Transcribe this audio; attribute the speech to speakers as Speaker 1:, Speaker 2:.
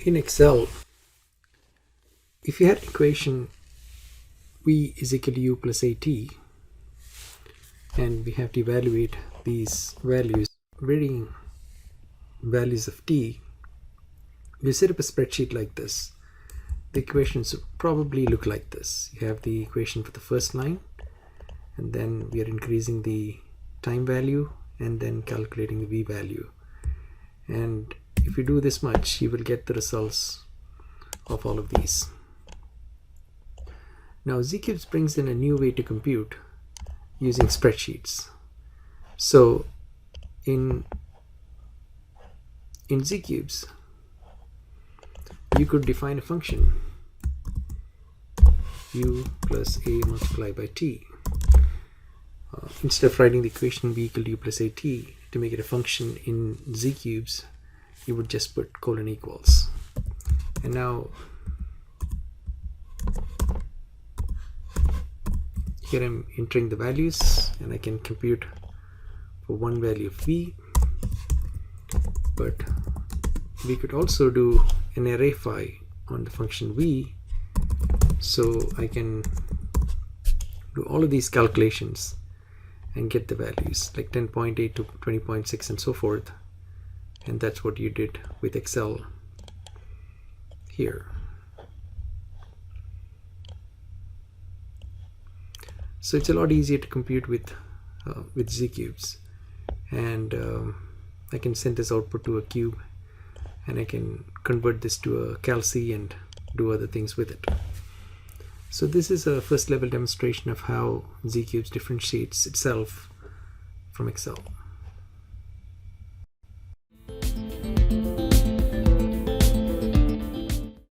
Speaker 1: In Excel, if you had an equation v is equal to u plus at, and we have to evaluate these values, varying values of t, you set up a spreadsheet like this. The equations probably look like this. You have the equation for the first line, and then we are increasing the time value and then calculating the v value. And if you do this much, you will get the results of all of these. Now ZCubes brings in a new way to compute using spreadsheets. So in ZCubes, you could define a function u plus a multiplied by t. Instead of writing the equation v equal to u plus at, to make it a function in ZCubes, you would just put colon equals. And now here I'm entering the values, and I can compute for one value of v, but we could also do an arrayfy on the function v, so I can do all of these calculations and get the values like 10.8 to 20.6 and so forth. And that's what you did with Excel here. So it's a lot easier to compute with ZCubes, and I can send this output to a cube, and I can convert this to a calc and do other things with it. So this is a first level demonstration of how ZCubes differentiates itself from Excel.